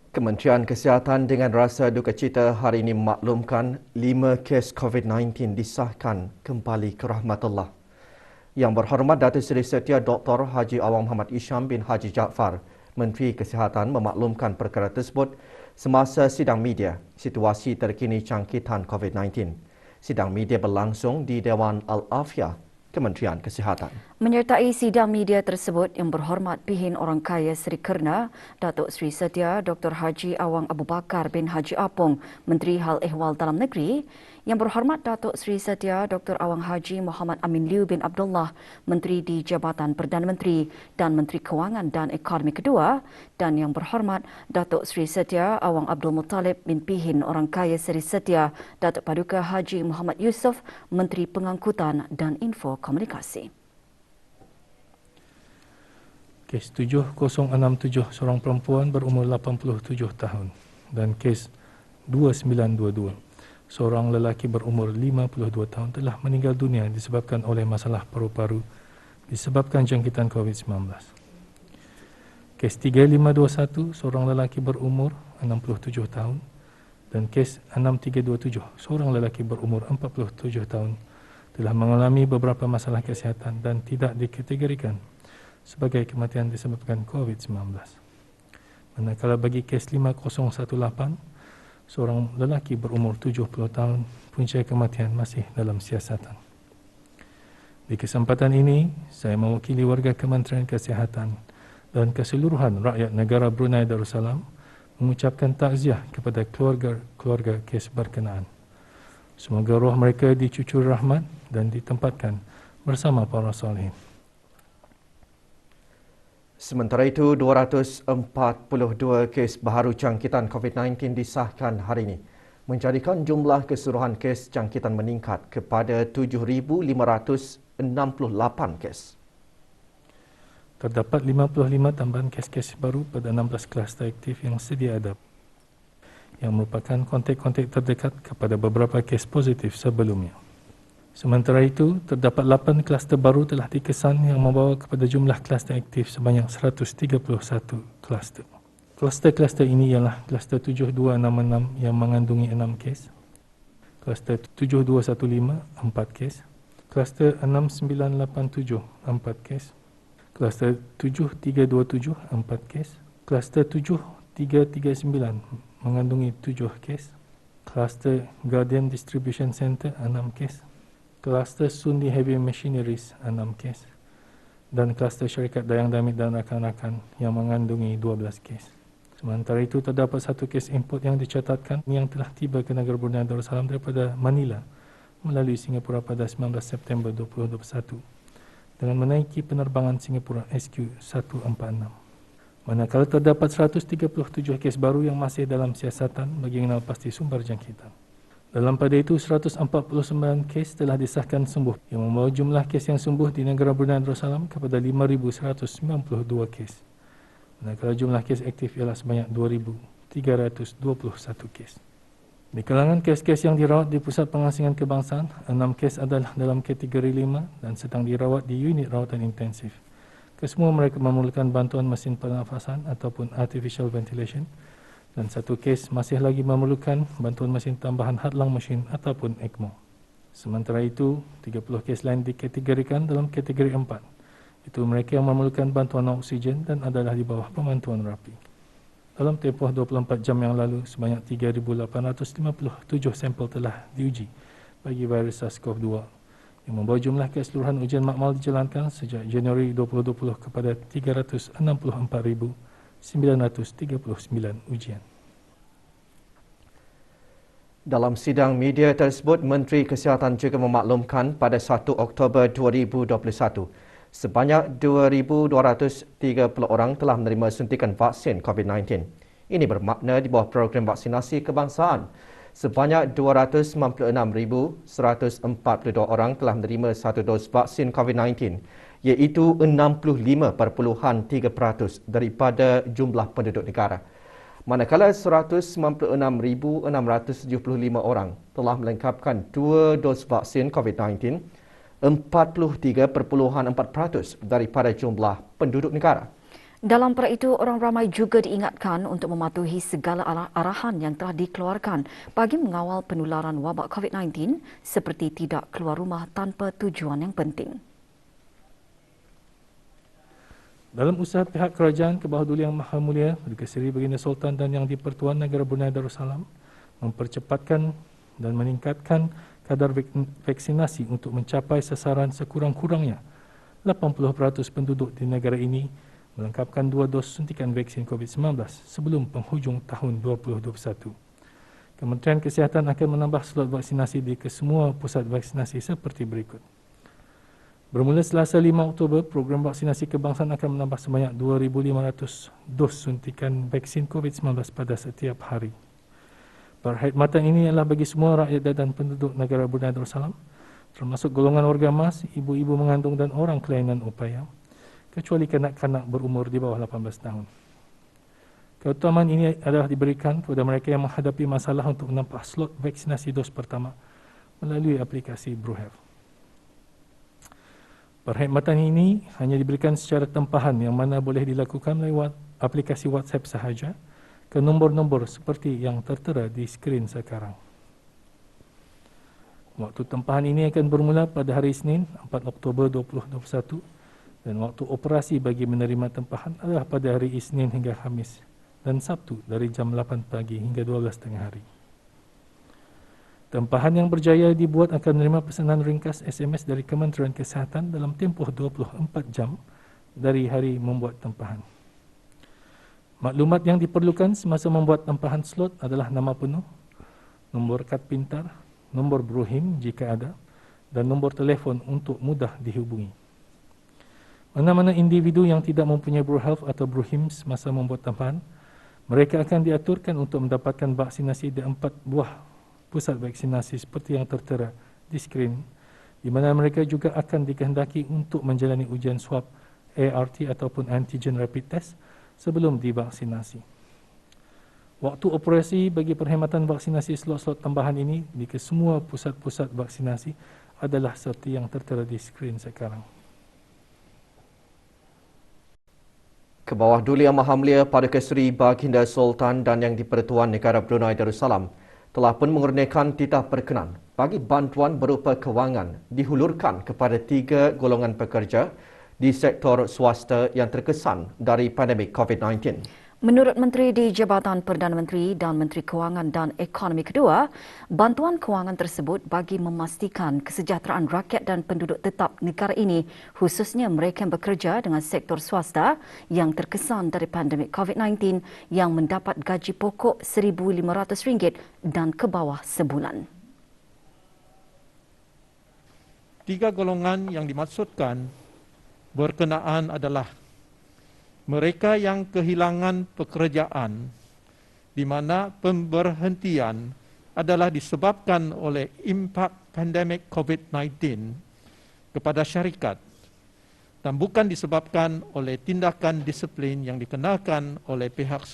Kementerian Kesihatan dengan rasa duka cita hari ini memaklumkan 5 kes COVID-19 disahkan kembali ke rahmat Allah. Yang berhormat Datuk Seri Setia Dr. Haji Awang Muhammad Isham bin Haji Jaafar, Menteri Kesihatan memaklumkan perkara tersebut semasa sidang media situasi terkini jangkitan COVID-19. Sidang media berlangsung di Dewan Al-Afiah Kementerian Kesihatan. Menyertai sidang media tersebut Yang Berhormat Pihin Orang Kaya Seri Kerna, Datuk Seri Setia Dr. Haji Awang Abu Bakar bin Haji Apong, Menteri Hal Ehwal Dalam Negeri, Yang Berhormat Datuk Seri Setia Dr. Awang Haji Muhammad Amin Liu bin Abdullah, Menteri di Jabatan Perdana Menteri dan Menteri Kewangan dan Ekonomi Kedua, dan Yang Berhormat Datuk Seri Setia Awang Abdul Muttalib bin Pihin Orang Kaya Seri Setia Datuk Paduka Haji Muhammad Yusof, Menteri Pengangkutan dan Info Komunikasi. Kes 7067 seorang perempuan berumur 87 tahun dan kes 2922 seorang lelaki berumur 52 tahun telah meninggal dunia disebabkan oleh masalah paru-paru disebabkan jangkitan COVID-19. Kes 3521 seorang lelaki berumur 67 tahun dan kes 6327 seorang lelaki berumur 47 tahun telah mengalami beberapa masalah kesihatan dan tidak dikategorikan sebagai kematian disebabkan COVID-19. Manakala bagi kes 5018, seorang lelaki berumur 70 tahun, punca kematian masih dalam siasatan. Di kesempatan ini, saya mewakili warga Kementerian Kesihatan dan keseluruhan rakyat negara Brunei Darussalam mengucapkan takziah kepada keluarga-keluarga kes berkenaan. Semoga roh mereka dicucur rahmat dan ditempatkan bersama para salihin. Sementara itu, 242 kes baharu jangkitan COVID-19 disahkan hari ini, menjadikan jumlah keseluruhan kes jangkitan meningkat kepada 7,568 kes. Terdapat 55 tambahan kes-kes baru pada 16 kluster aktif yang sedia ada, yang merupakan kontak-kontak terdekat kepada beberapa kes positif sebelumnya. Sementara itu, terdapat 8 kluster baru telah dikesan yang membawa kepada jumlah kluster aktif sebanyak 131 kluster. Kluster-kluster ini ialah kluster 7266 yang mengandungi 6 kes, kluster 7215 4 kes, kluster 6987 4 kes, kluster 7327 4 kes, kluster 7339 mengandungi 7 kes, kluster Guardian Distribution Center 6 kes, kluster Sundi Heavy Machineries 6 kes dan kluster syarikat Dayang Damit dan rakan-rakan yang mengandungi 12 kes. Sementara itu, terdapat 1 kes import yang dicatatkan yang telah tiba ke negara Brunei Darussalam daripada Manila melalui Singapura pada 19 September 2021 dengan menaiki penerbangan Singapura SQ146. Manakala terdapat 137 kes baru yang masih dalam siasatan bagi mengenal pasti sumber jangkitan. Dalam pada itu, 149 kes telah disahkan sembuh yang membawa jumlah kes yang sembuh di negara Brunei Darussalam kepada 5,192 kes. Manakala jumlah kes aktif ialah sebanyak 2,321 kes. Di kalangan kes-kes yang dirawat di Pusat Pengasingan Kebangsaan, 6 kes adalah dalam kategori 5 dan sedang dirawat di unit rawatan intensif. Kesemua mereka memerlukan bantuan mesin pernafasan ataupun artificial ventilation, dan 1 kes masih lagi memerlukan bantuan mesin tambahan hadlang mesin ataupun ECMO. Sementara itu, 30 kes lain dikategorikan dalam kategori 4. Itu mereka yang memerlukan bantuan oksigen dan adalah di bawah pemantauan rapi. Dalam tempoh 24 jam yang lalu, sebanyak 3,857 sampel telah diuji bagi virus SARS-CoV-2 yang membawa jumlah keseluruhan ujian makmal dijalankan sejak Januari 2020 kepada 364,939 ujian. Dalam sidang media tersebut, Menteri Kesihatan juga memaklumkan pada 1 Oktober 2021, sebanyak 2,230 orang telah menerima suntikan vaksin COVID-19. Ini bermakna di bawah program vaksinasi kebangsaan, sebanyak 296,142 orang telah menerima 1 dos vaksin COVID-19, iaitu 65.3% daripada jumlah penduduk negara. Manakala 196,675 orang telah melengkapkan 2 dos vaksin COVID-19, 43.4% daripada jumlah penduduk negara. Dalam perkara itu, orang ramai juga diingatkan untuk mematuhi segala arahan yang telah dikeluarkan bagi mengawal penularan wabak COVID-19 seperti tidak keluar rumah tanpa tujuan yang penting. Dalam usaha pihak kerajaan ke bawah Duli Yang Maha Mulia Perdana Seri Baginda Sultan dan Yang di-Pertuan Negara Brunei Darussalam mempercepatkan dan meningkatkan kadar vaksinasi untuk mencapai sasaran sekurang-kurangnya 80% penduduk di negara ini melengkapkan 2 dos suntikan vaksin COVID-19 sebelum penghujung tahun 2021. Kementerian Kesihatan akan menambah slot vaksinasi di kesemua pusat vaksinasi seperti berikut. Bermula Selasa 5 Oktober, program vaksinasi kebangsaan akan menambah sebanyak 2,500 dos suntikan vaksin COVID-19 pada setiap hari. Perkhidmatan ini adalah bagi semua rakyat dan penduduk negara Brunei Darussalam, termasuk golongan warga emas, ibu-ibu mengandung dan orang kelainan upaya, kecuali kanak-kanak berumur di bawah 18 tahun. Keutamaan ini adalah diberikan kepada mereka yang menghadapi masalah untuk menambah slot vaksinasi dos pertama melalui aplikasi BruHealth. Perkhidmatan ini hanya diberikan secara tempahan yang mana boleh dilakukan lewat aplikasi WhatsApp sahaja ke nombor-nombor seperti yang tertera di skrin sekarang. Waktu tempahan ini akan bermula pada hari Isnin 4 Oktober 2021 dan waktu operasi bagi menerima tempahan adalah pada hari Isnin hingga Khamis dan Sabtu dari jam 8 pagi hingga 12 tengah hari. Tempahan yang berjaya dibuat akan menerima pesanan ringkas SMS dari Kementerian Kesihatan dalam tempoh 24 jam dari hari membuat tempahan. Maklumat yang diperlukan semasa membuat tempahan slot adalah nama penuh, nombor kad pintar, nombor BruHim jika ada, dan nombor telefon untuk mudah dihubungi. Mana-mana individu yang tidak mempunyai BruHealth atau BruHim semasa membuat tempahan, mereka akan diaturkan untuk mendapatkan vaksinasi di 4 buah pusat vaksinasi seperti yang tertera di skrin, di mana mereka juga akan dikehendaki untuk menjalani ujian swab ART ataupun antigen rapid test sebelum divaksinasi. Waktu operasi bagi perkhidmatan vaksinasi slot-slot tambahan ini di kesemua pusat-pusat vaksinasi adalah seperti yang tertera di skrin sekarang. Ke bawah Duli Yang Maha Mulia Perdana Seri Baginda Sultan dan Yang di-Pertuan Negara Brunei Darussalam telah pun mengurniakan titah perkenan bagi bantuan berupa kewangan dihulurkan kepada 3 golongan pekerja di sektor swasta yang terkesan dari pandemik COVID-19. Menurut Menteri di Jabatan Perdana Menteri dan Menteri Kewangan dan Ekonomi Kedua, bantuan kewangan tersebut bagi memastikan kesejahteraan rakyat dan penduduk tetap negara ini, khususnya mereka yang bekerja dengan sektor swasta yang terkesan dari pandemik COVID-19 yang mendapat gaji pokok RM1,500 dan ke bawah sebulan. 3 golongan yang dimaksudkan berkenaan adalah mereka yang kehilangan pekerjaan di mana pemberhentian adalah disebabkan oleh impak pandemik COVID-19 kepada syarikat dan bukan disebabkan oleh tindakan disiplin yang dikenakan oleh pihak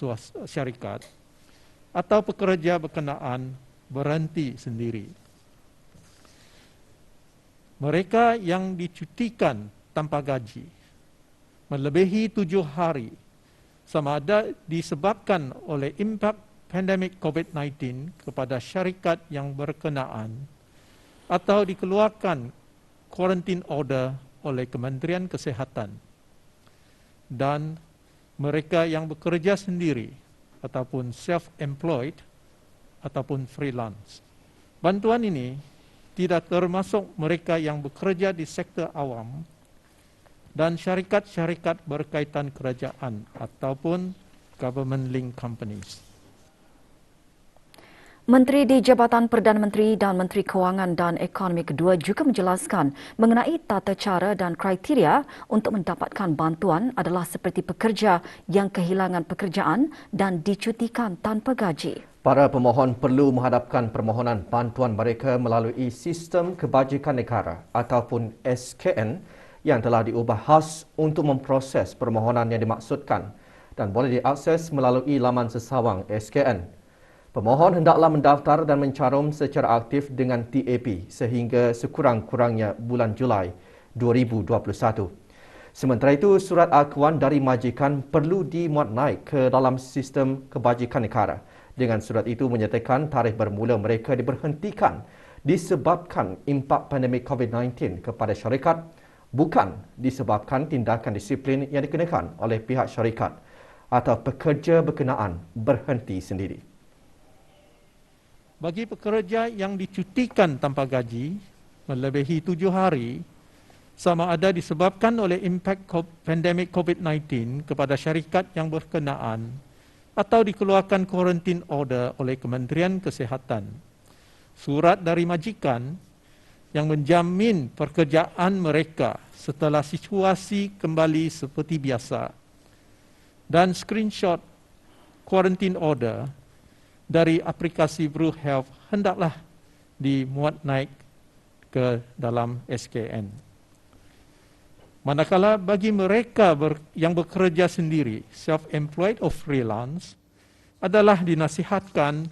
syarikat atau pekerja berkenaan berhenti sendiri. Mereka yang dicutikan tanpa gaji melebihi 7 hari sama ada disebabkan oleh impak pandemik COVID-19 kepada syarikat yang berkenaan atau dikeluarkan quarantine order oleh Kementerian Kesihatan, dan mereka yang bekerja sendiri ataupun self-employed ataupun freelance. Bantuan ini tidak termasuk mereka yang bekerja di sektor awam dan syarikat-syarikat berkaitan kerajaan ataupun government link companies. Menteri di Jabatan Perdana Menteri dan Menteri Kewangan dan Ekonomi Kedua juga menjelaskan mengenai tata cara dan kriteria untuk mendapatkan bantuan adalah seperti pekerja yang kehilangan pekerjaan dan dicutikan tanpa gaji. Para pemohon perlu menghadapkan permohonan bantuan mereka melalui Sistem Kebajikan Negara ataupun SKN yang telah diubah khas untuk memproses permohonan yang dimaksudkan dan boleh diakses melalui laman sesawang SKN. Pemohon hendaklah mendaftar dan mencarum secara aktif dengan TAP sehingga sekurang-kurangnya bulan Julai 2021. Sementara itu, surat akuan dari majikan perlu dimuat naik ke dalam sistem kebajikan negara. Dengan surat itu menyatakan tarikh bermula mereka diberhentikan disebabkan impak pandemik COVID-19 kepada syarikat, bukan disebabkan tindakan disiplin yang dikenakan oleh pihak syarikat atau pekerja berkenaan berhenti sendiri. Bagi pekerja yang dicutikan tanpa gaji melebihi 7 hari, sama ada disebabkan oleh impak pandemik COVID-19 kepada syarikat yang berkenaan atau dikeluarkan quarantine order oleh Kementerian Kesihatan. Surat dari majikan yang menjamin pekerjaan mereka setelah situasi kembali seperti biasa dan screenshot quarantine order dari aplikasi BruHealth hendaklah dimuat naik ke dalam SKN. Manakala bagi mereka yang bekerja sendiri, self-employed or freelance, adalah dinasihatkan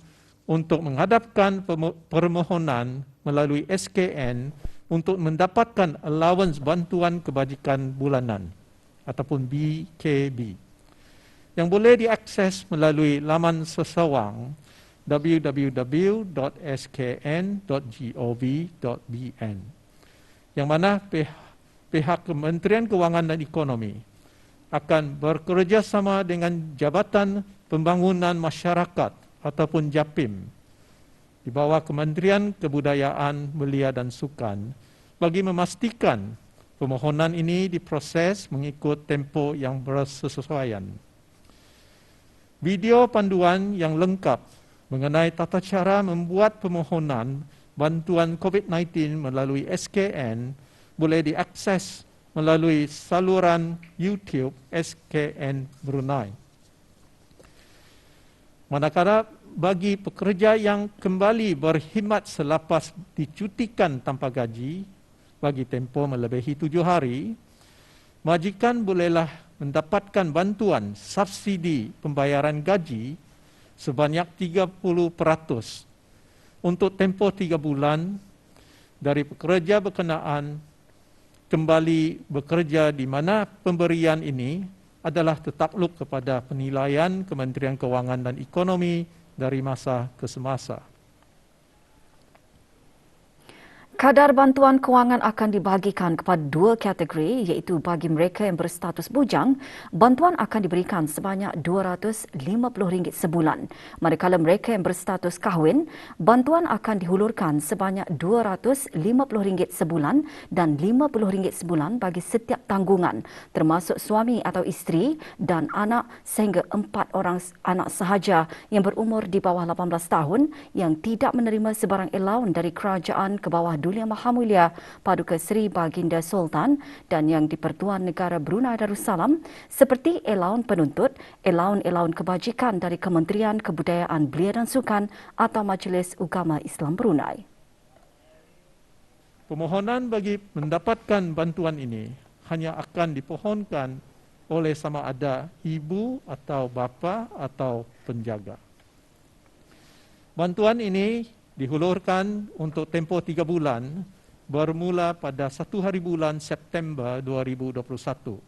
untuk menghadapkan permohonan melalui SKN untuk mendapatkan allowance bantuan kebajikan bulanan ataupun BKB yang boleh diakses melalui laman sesawang www.skn.gov.bn yang mana pihak Kementerian Kewangan dan Ekonomi akan bekerjasama dengan Jabatan Pembangunan Masyarakat ataupun JAPIM di bawah Kementerian Kebudayaan, Belia dan Sukan bagi memastikan permohonan ini diproses mengikut tempoh yang bersesuaian. Video panduan yang lengkap mengenai tata cara membuat permohonan bantuan COVID-19 melalui SKN boleh diakses melalui saluran YouTube SKN Brunei. Manakala bagi pekerja yang kembali berkhidmat selepas dicutikan tanpa gaji bagi tempoh melebihi 7 hari, majikan bolehlah mendapatkan bantuan subsidi pembayaran gaji sebanyak 30% untuk tempoh 3 bulan dari pekerja berkenaan kembali bekerja di mana pemberian ini adalah tertakluk kepada penilaian Kementerian Kewangan dan Ekonomi dari masa ke semasa. Kadar bantuan kewangan akan dibahagikan kepada 2 kategori iaitu bagi mereka yang berstatus bujang, bantuan akan diberikan sebanyak RM250 sebulan. Manakala mereka yang berstatus kahwin, bantuan akan dihulurkan sebanyak RM250 sebulan dan RM50 sebulan bagi setiap tanggungan termasuk suami atau isteri dan anak sehingga 4 orang anak sahaja yang berumur di bawah 18 tahun yang tidak menerima sebarang allowance dari kerajaan ke bawah Yang Maha Mulia Paduka Seri Baginda Sultan dan yang di-Pertuan Negara Brunei Darussalam seperti allowance penuntut, allowance kebajikan dari Kementerian Kebudayaan, Belia dan Sukan atau Majlis Ugama Islam Brunei. Permohonan bagi mendapatkan bantuan ini hanya akan dipohonkan oleh sama ada ibu atau bapa atau penjaga. Bantuan ini dihulurkan untuk tempoh 3 bulan bermula pada 1 hari bulan September 2021.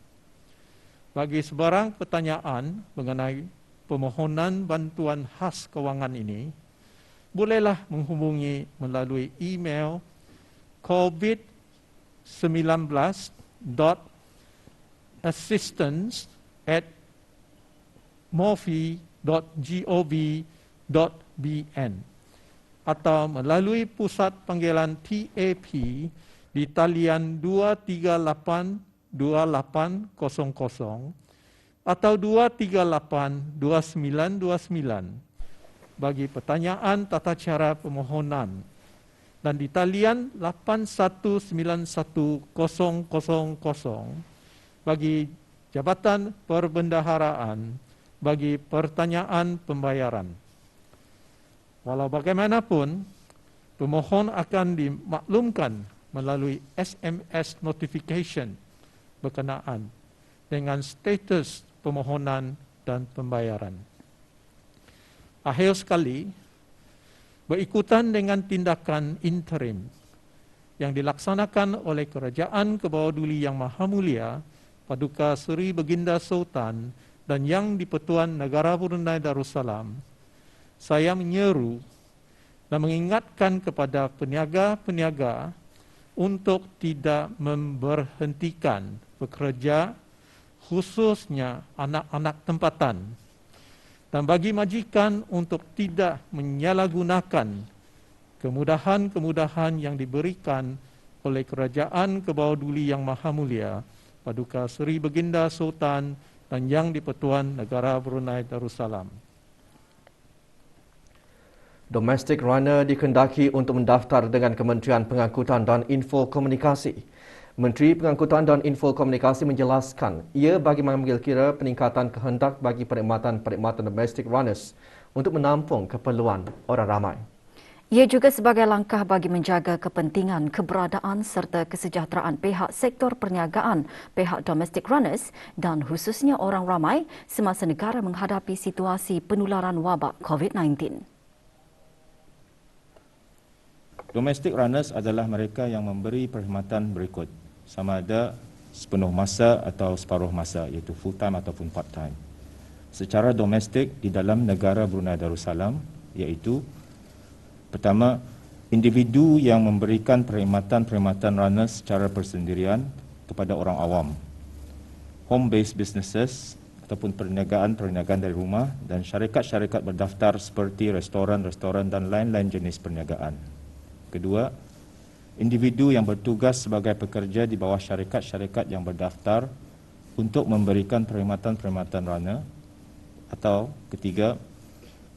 Bagi sebarang pertanyaan mengenai permohonan bantuan khas kewangan ini, bolehlah menghubungi melalui email covid19.assistance@mofi.gov.bn atau melalui pusat panggilan TAP di talian 2382800 atau 2382929 bagi pertanyaan tata cara permohonan dan di talian 819100 bagi Jabatan Perbendaharaan bagi pertanyaan pembayaran. Walau bagaimanapun, pemohon akan dimaklumkan melalui SMS notification berkenaan dengan status permohonan dan pembayaran. Akhir sekali, berikutan dengan tindakan interim yang dilaksanakan oleh Kerajaan Kebawah Duli Yang Maha Mulia Paduka Seri Baginda Sultan dan Yang di-Pertuan Negara Brunei Darussalam, saya menyeru dan mengingatkan kepada peniaga-peniaga untuk tidak memberhentikan pekerja, khususnya anak-anak tempatan, dan bagi majikan untuk tidak menyalahgunakan kemudahan-kemudahan yang diberikan oleh Kerajaan Kebawah-Duli Yang Maha Mulia, Paduka Seri Baginda Sultan dan Yang di-Pertuan Negara Brunei Darussalam. Domestic runner dikehendaki untuk mendaftar dengan Kementerian Pengangkutan dan Infokomunikasi. Menteri Pengangkutan dan Infokomunikasi menjelaskan ia bagi mengambil kira peningkatan kehendak bagi perkhidmatan domestic runners untuk menampung keperluan orang ramai. Ia juga sebagai langkah bagi menjaga kepentingan, keberadaan serta kesejahteraan pihak sektor perniagaan, pihak domestic runners dan khususnya orang ramai semasa negara menghadapi situasi penularan wabak COVID-19. Domestic runners adalah mereka yang memberi perkhidmatan berikut, sama ada sepenuh masa atau separuh masa, iaitu full time ataupun part time. Secara domestik di dalam negara Brunei Darussalam, iaitu pertama, individu yang memberikan perkhidmatan runners secara persendirian kepada orang awam, home-based businesses ataupun perniagaan dari rumah, dan syarikat-syarikat berdaftar seperti restoran dan lain-lain jenis perniagaan. Kedua, individu yang bertugas sebagai pekerja di bawah syarikat-syarikat yang berdaftar untuk memberikan perkhidmatan runner. Atau ketiga,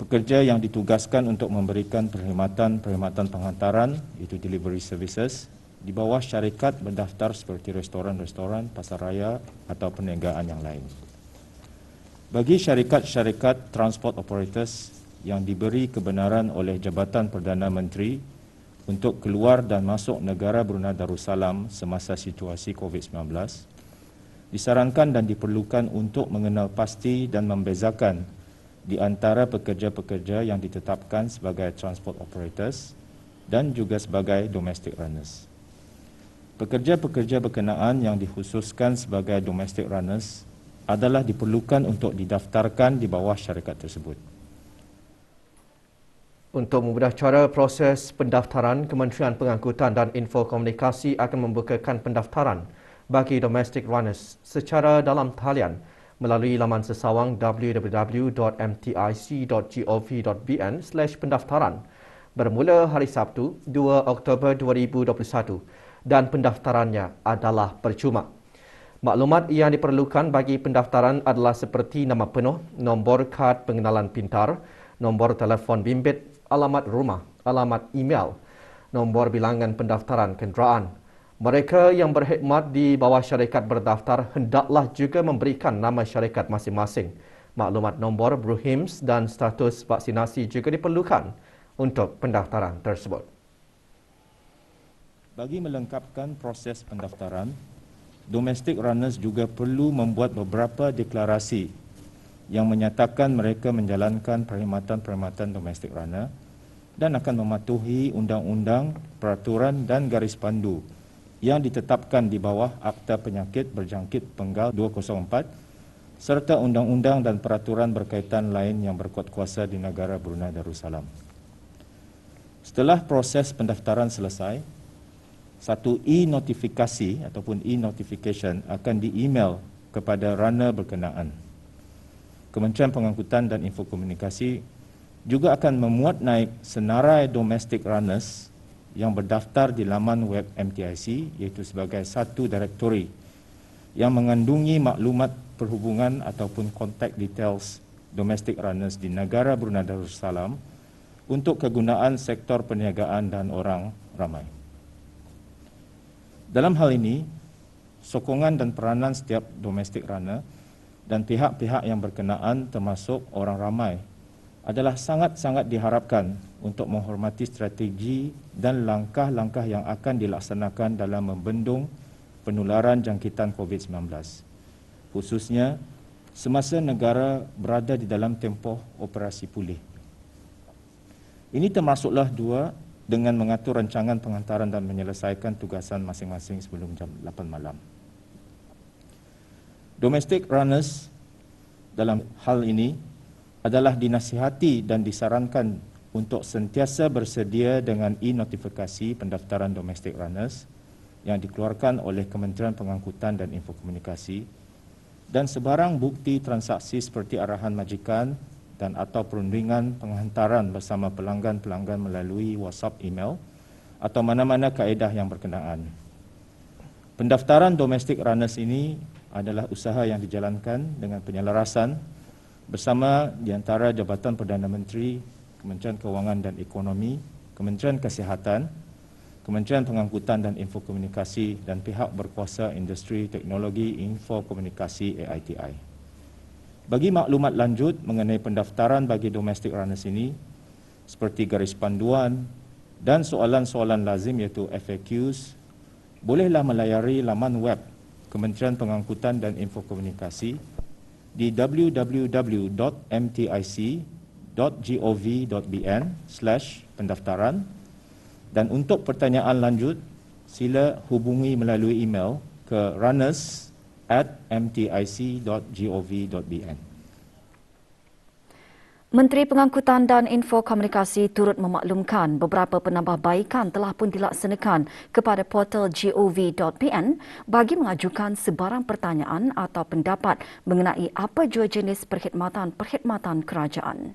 pekerja yang ditugaskan untuk memberikan perkhidmatan penghantaran, iaitu delivery services, di bawah syarikat berdaftar seperti restoran, pasar raya atau perniagaan yang lain. Bagi syarikat-syarikat transport operators yang diberi kebenaran oleh Jabatan Perdana Menteri untuk keluar dan masuk negara Brunei Darussalam semasa situasi COVID-19, disarankan dan diperlukan untuk mengenal pasti dan membezakan di antara pekerja-pekerja yang ditetapkan sebagai transport operators dan juga sebagai domestic runners. Pekerja-pekerja berkenaan yang dikhususkan sebagai domestic runners adalah diperlukan untuk didaftarkan di bawah syarikat tersebut. Untuk memudah cara proses pendaftaran, Kementerian Pengangkutan dan Infokomunikasi akan membukakan pendaftaran bagi domestic runners secara dalam talian melalui laman sesawang www.mtic.gov.bn/pendaftaran bermula hari Sabtu 2 Oktober 2021 dan pendaftarannya adalah percuma. Maklumat yang diperlukan bagi pendaftaran adalah seperti nama penuh, nombor kad pengenalan pintar, nombor telefon bimbit, alamat rumah, alamat email, nombor bilangan pendaftaran kenderaan. Mereka yang berkhidmat di bawah syarikat berdaftar hendaklah juga memberikan nama syarikat masing-masing. Maklumat nombor BRUHIMS dan status vaksinasi juga diperlukan untuk pendaftaran tersebut. Bagi melengkapkan proses pendaftaran, domestic runners juga perlu membuat beberapa deklarasi yang menyatakan mereka menjalankan perkhidmatan domestic runner dan akan mematuhi undang-undang, peraturan dan garis pandu yang ditetapkan di bawah Akta Penyakit Berjangkit Penggal 204 serta undang-undang dan peraturan berkaitan lain yang berkuat kuasa di negara Brunei Darussalam. Setelah proses pendaftaran selesai, satu e-notifikasi ataupun e-notification akan di-email kepada runner berkenaan. Kementerian Pengangkutan dan Infokomunikasi juga akan memuat naik senarai domestic runners yang berdaftar di laman web MTIC, iaitu sebagai satu direktori yang mengandungi maklumat perhubungan ataupun contact details domestic runners di negara Brunei Darussalam untuk kegunaan sektor perniagaan dan orang ramai. Dalam hal ini, sokongan dan peranan setiap domestic runner dan pihak-pihak yang berkenaan termasuk orang ramai adalah sangat-sangat diharapkan untuk menghormati strategi dan langkah-langkah yang akan dilaksanakan dalam membendung penularan jangkitan COVID-19, khususnya semasa negara berada di dalam tempoh operasi pulih. Ini termasuklah dua, dengan mengatur rancangan penghantaran dan menyelesaikan tugasan masing-masing sebelum jam 8 malam. Domestic runners dalam hal ini adalah dinasihati dan disarankan untuk sentiasa bersedia dengan e-notifikasi pendaftaran domestic runners yang dikeluarkan oleh Kementerian Pengangkutan dan Infokomunikasi dan sebarang bukti transaksi seperti arahan majikan dan atau perundingan penghantaran bersama pelanggan-pelanggan melalui WhatsApp, email atau mana-mana kaedah yang berkenaan. Pendaftaran domestic runners ini adalah usaha yang dijalankan dengan penyelarasan bersama di antara Jabatan Perdana Menteri, Kementerian Kewangan dan Ekonomi, Kementerian Kesihatan, Kementerian Pengangkutan dan Infokomunikasi dan pihak berkuasa industri teknologi infokomunikasi AITI. Bagi maklumat lanjut mengenai pendaftaran bagi domestic runners ini, seperti garis panduan dan soalan-soalan lazim iaitu FAQs, bolehlah melayari laman web Kementerian Pengangkutan dan Infokomunikasi di www.mtic.gov.bn/pendaftaran dan untuk pertanyaan lanjut sila hubungi melalui email ke runners@mtic.gov.bn. Menteri Pengangkutan dan Infokomunikasi turut memaklumkan beberapa penambahbaikan telah pun dilaksanakan kepada portal gov.bn bagi mengajukan sebarang pertanyaan atau pendapat mengenai apa jua jenis perkhidmatan kerajaan.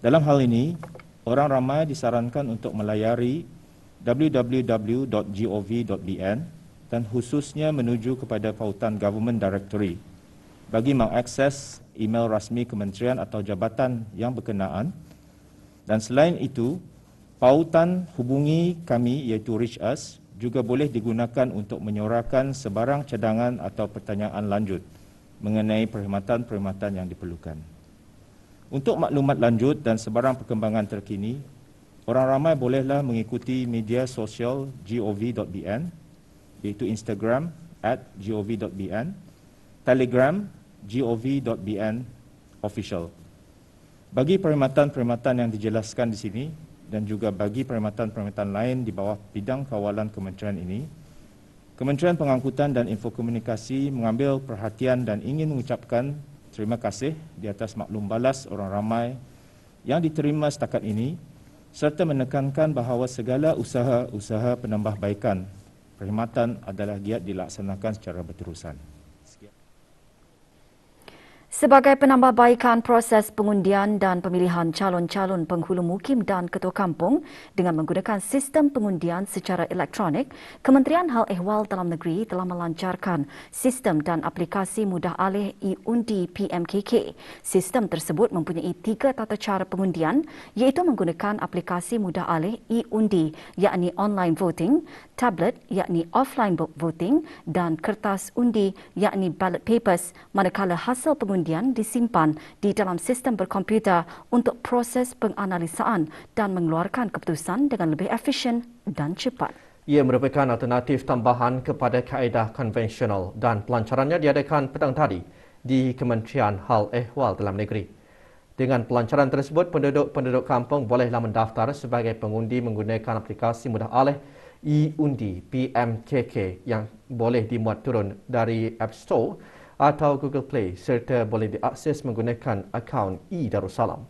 Dalam hal ini, orang ramai disarankan untuk melayari www.gov.bn dan khususnya menuju kepada pautan Government Directory bagi mengakses email rasmi kementerian atau jabatan yang berkenaan. Dan selain itu, pautan hubungi kami iaitu Reach Us juga boleh digunakan untuk menyuarakan sebarang cadangan atau pertanyaan lanjut mengenai perkhidmatan-perkhidmatan yang diperlukan. Untuk maklumat lanjut dan sebarang perkembangan terkini, orang ramai bolehlah mengikuti media sosial gov.bn iaitu Instagram @gov.bn, Telegram gov.bn official. Bagi perkhidmatan-perkhidmatan yang dijelaskan di sini dan juga bagi perkhidmatan-perkhidmatan lain di bawah bidang kawalan kementerian ini, Kementerian Pengangkutan dan Infokomunikasi mengambil perhatian dan ingin mengucapkan terima kasih di atas maklum balas orang ramai yang diterima setakat ini serta menekankan bahawa segala usaha-usaha penambahbaikan perkhidmatan adalah giat dilaksanakan secara berterusan. Sebagai penambahbaikan proses pengundian dan pemilihan calon-calon penghulu mukim dan ketua kampung dengan menggunakan sistem pengundian secara elektronik, Kementerian Hal Ehwal Dalam Negeri telah melancarkan sistem dan aplikasi mudah alih e-undi PMKK. Sistem tersebut mempunyai 3 tata cara pengundian iaitu menggunakan aplikasi mudah alih e-undi yakni online voting, tablet yakni offline voting dan kertas undi yakni ballot papers, manakala hasil pengundian disimpan di dalam sistem berkomputer untuk proses penganalisaan dan mengeluarkan keputusan dengan lebih efisien dan cepat. Ia merupakan alternatif tambahan kepada kaedah konvensional dan pelancarannya diadakan petang tadi di Kementerian Hal Ehwal Dalam Negeri. Dengan pelancaran tersebut, penduduk kampung bolehlah mendaftar sebagai pengundi menggunakan aplikasi mudah alih e-undi PMKK yang boleh dimuat turun dari App Store atau Google Play serta boleh diakses menggunakan akaun e-Darussalam.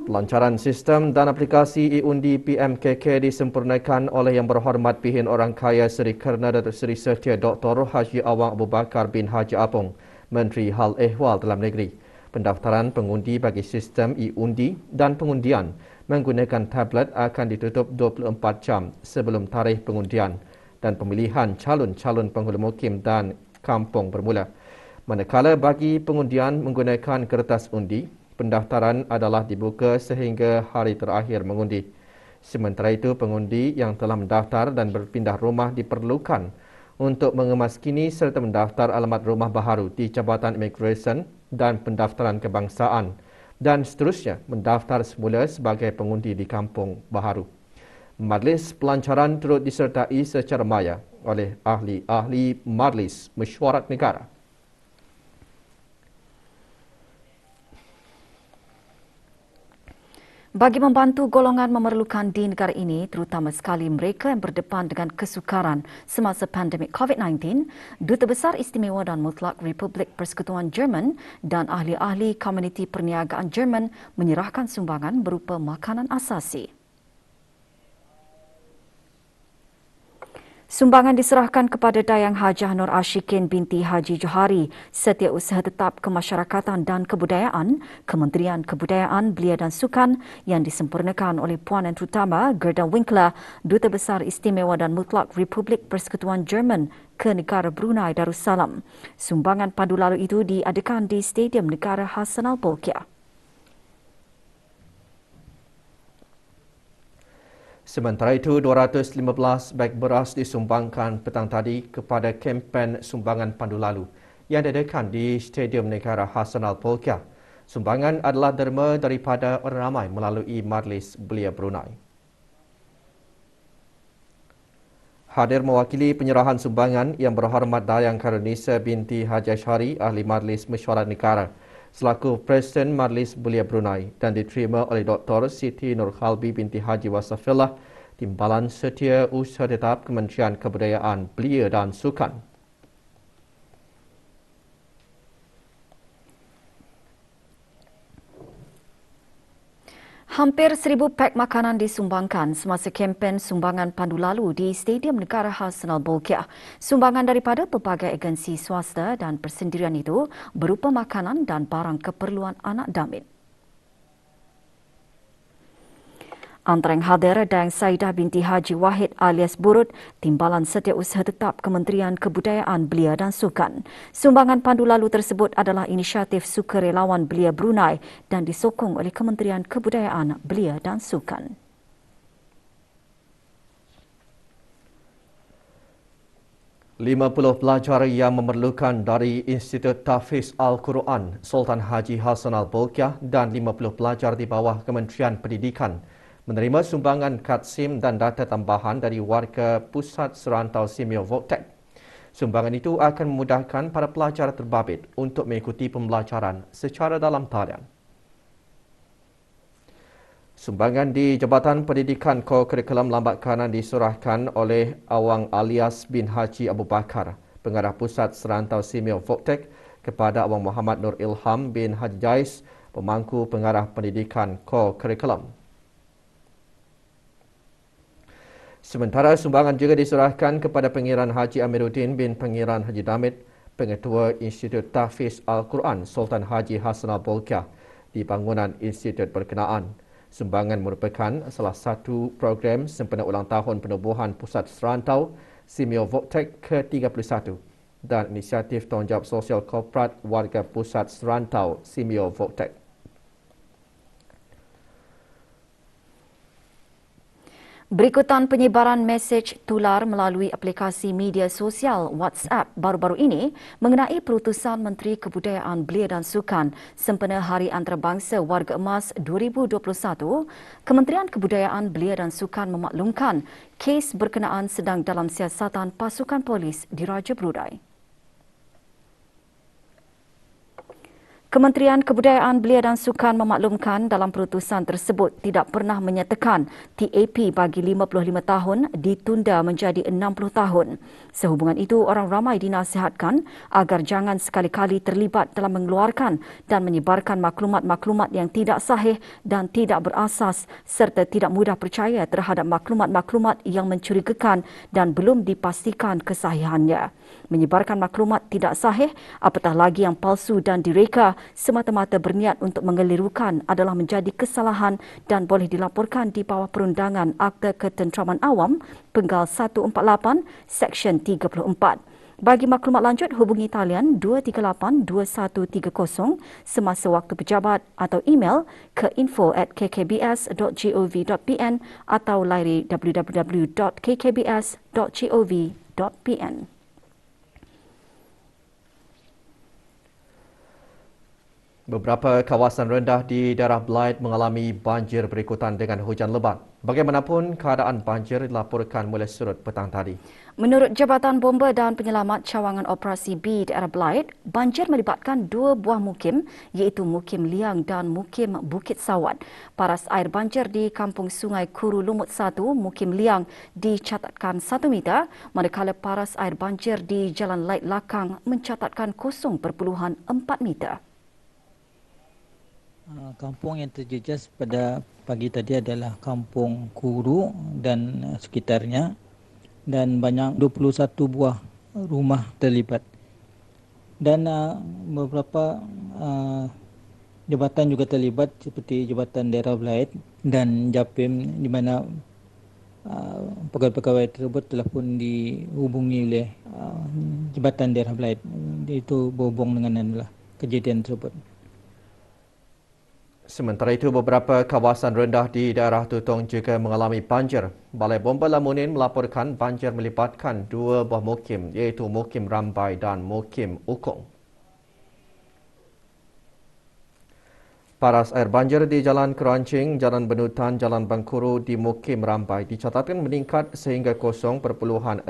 Pelancaran sistem dan aplikasi e-undi PMKK disempurnakan oleh Yang Berhormat Pihin Orang Kaya Seri Kerna Datuk Seri Setia Dr. Haji Awang Abu Bakar bin Haji Apong, Menteri Hal Ehwal Dalam Negeri. Pendaftaran pengundi bagi sistem e-undi dan pengundian menggunakan tablet akan ditutup 24 jam sebelum tarikh pengundian dan pemilihan calon-calon penghulu mukim dan kampung bermula. Manakala bagi pengundian menggunakan kertas undi, pendaftaran adalah dibuka sehingga hari terakhir mengundi. Sementara itu, pengundi yang telah mendaftar dan berpindah rumah diperlukan untuk mengemaskini serta mendaftar alamat rumah baharu di Jabatan Imigresen dan Pendaftaran Kebangsaan dan seterusnya mendaftar semula sebagai pengundi di kampung baharu. Majlis pelancaran turut disertai secara maya oleh ahli-ahli Majlis Mesyuarat Negara. Bagi membantu golongan memerlukan di negara ini, terutama sekali mereka yang berdepan dengan kesukaran semasa pandemik COVID-19, Duta Besar Istimewa dan Mutlak Republik Persekutuan Jerman dan ahli-ahli komuniti perniagaan Jerman menyerahkan sumbangan berupa makanan asasi. Sumbangan diserahkan kepada Dayang Hajah Nur Ashikin binti Haji Johari, Setiausaha Tetap Kemasyarakatan dan Kebudayaan, Kementerian Kebudayaan, Belia dan Sukan yang disempurnakan oleh Puan yang terutama Gerda Winkler, Duta Besar Istimewa dan Mutlak Republik Persekutuan Jerman ke negara Brunei Darussalam. Sumbangan padu lalu itu diadakan di Stadium Negara Hassan Al-Bolkiah. Sementara itu, 215 beg beras disumbangkan petang tadi kepada kempen sumbangan pandu lalu yang diadakan di Stadium Negara Hassan Al-Bolkiah. Sumbangan adalah derma daripada orang ramai melalui Majlis Belia Brunei. Hadir mewakili penyerahan sumbangan yang berhormat Dayang Karunisa binti Haji Ashari, Ahli Majlis Mesyuarat Negara, selaku Presiden Majlis Belia Brunei dan diterima oleh Dr. Siti Nurhalbi binti Haji Wasafillah, Timbalan Setiausaha Tetap Kementerian Kebudayaan, Belia dan Sukan. Hampir 1,000 pak makanan disumbangkan semasa kempen sumbangan pandu lalu di Stadium Negara Hassan Al-Bolkiah. Sumbangan daripada pelbagai agensi swasta dan persendirian itu berupa makanan dan barang keperluan anak damit. Antara yang hadir Dayang Saidah binti Haji Wahid alias Burut, Timbalan Setiausaha Tetap Kementerian Kebudayaan, Belia dan Sukan. Sumbangan pandu lalu tersebut adalah inisiatif sukarelawan Belia Brunei dan disokong oleh Kementerian Kebudayaan, Belia dan Sukan. Lima 50 pelajar yang memerlukan dari Institut Tahfiz Al-Quran Sultan Haji Hassan Al-Bolkiah dan 50 pelajar di bawah Kementerian Pendidikan menerima sumbangan kad SIM dan data tambahan dari warga Pusat Serantau Simeo Voktek. Sumbangan itu akan memudahkan para pelajar terbabit untuk mengikuti pembelajaran secara dalam talian. Sumbangan di Jabatan Pendidikan Kurikulum Lambat Kanan diserahkan oleh Awang Alias bin Haji Abu Bakar, Pengarah Pusat Serantau Simeo Voktek, kepada Awang Muhammad Nur Ilham bin Haji Jais, Pemangku Pengarah Pendidikan Kurikulum. Sementara sumbangan juga diserahkan kepada Pengiran Haji Amiruddin bin Pengiran Haji Damit, Pengetua Institut Tahfiz Al-Quran Sultan Haji Hassan Al-Bolkiah di bangunan institut berkenaan. Sumbangan merupakan salah satu program sempena ulang tahun penubuhan Pusat Serantau Simeo Voktek ke-31 dan inisiatif tanggungjawab sosial korporat warga Pusat Serantau Simeo Voktek. Berikutan penyebaran mesej tular melalui aplikasi media sosial WhatsApp baru-baru ini mengenai perutusan Menteri Kebudayaan, Belia dan Sukan sempena Hari Antarabangsa Warga Emas 2021, Kementerian Kebudayaan, Belia dan Sukan memaklumkan kes berkenaan sedang dalam siasatan pasukan polis di Raja Brunei. Kementerian Kebudayaan, Belia dan Sukan memaklumkan dalam perutusan tersebut tidak pernah menyatakan TAP bagi 55 tahun ditunda menjadi 60 tahun. Sehubungan itu, orang ramai dinasihatkan agar jangan sekali-kali terlibat dalam mengeluarkan dan menyebarkan maklumat-maklumat yang tidak sahih dan tidak berasas serta tidak mudah percaya terhadap maklumat-maklumat yang mencurigakan dan belum dipastikan kesahihannya. Menyebarkan maklumat tidak sahih, apatah lagi yang palsu dan direka semata-mata berniat untuk mengelirukan adalah menjadi kesalahan dan boleh dilaporkan di bawah Perundangan Akta Ketenteraman Awam Penggal 148 Seksyen 34. Bagi maklumat lanjut, hubungi talian 238-2130 semasa waktu pejabat atau email ke info@kkbs.gov.pn atau layari www.kkbs.gov.pn. Beberapa kawasan rendah di daerah Blyth mengalami banjir berikutan dengan hujan lebat. Bagaimanapun, keadaan banjir dilaporkan mulai surut petang tadi. Menurut Jabatan Bomba dan Penyelamat Cawangan Operasi B daerah Belait, banjir melibatkan 2 buah mukim iaitu Mukim Liang dan Mukim Bukit Sawat. Paras air banjir di Kampung Sungai Kuru Lumut 1, Mukim Liang dicatatkan 1 meter, manakala paras air banjir di Jalan Lait Lakang mencatatkan 0.4 meter. Kampung yang terjejas pada pagi tadi adalah Kampung Kuru dan sekitarnya, dan banyak 21 buah rumah terlibat. Dan beberapa jabatan juga terlibat seperti Jabatan Daerah Belait dan Japim, di mana pegawai-pegawai tersebut telah pun dihubungi oleh Jabatan Daerah Belait. Itu berhubung dengan adalah kejadian tersebut. Sementara itu, beberapa kawasan rendah di daerah Tutong juga mengalami banjir. Balai Bomba Lamunin melaporkan banjir melibatkan 2 buah mukim iaitu Mukim Rambai dan Mukim Ukong. Paras air banjir di Jalan Kerancing, Jalan Benutan, Jalan Bangkuru di Mukim Rambai dicatatkan meningkat sehingga 0.60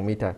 meter.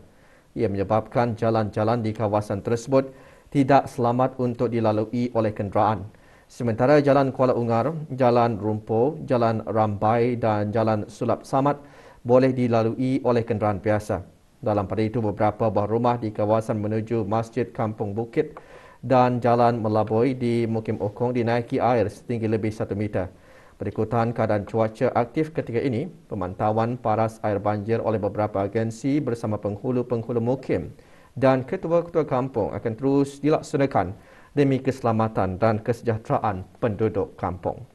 Ia menyebabkan jalan-jalan di kawasan tersebut tidak selamat untuk dilalui oleh kenderaan. Sementara Jalan Kuala Ungar, Jalan Rumpo, Jalan Rambai dan Jalan Sulap Samad boleh dilalui oleh kenderaan biasa. Dalam pada itu, beberapa buah rumah di kawasan menuju Masjid Kampung Bukit dan Jalan Melaboi di Mukim Okong dinaiki air setinggi lebih 1 meter. Berikutan keadaan cuaca aktif ketika ini, pemantauan paras air banjir oleh beberapa agensi bersama penghulu-penghulu mukim dan ketua-ketua kampung akan terus dilaksanakan demi keselamatan dan kesejahteraan penduduk kampung.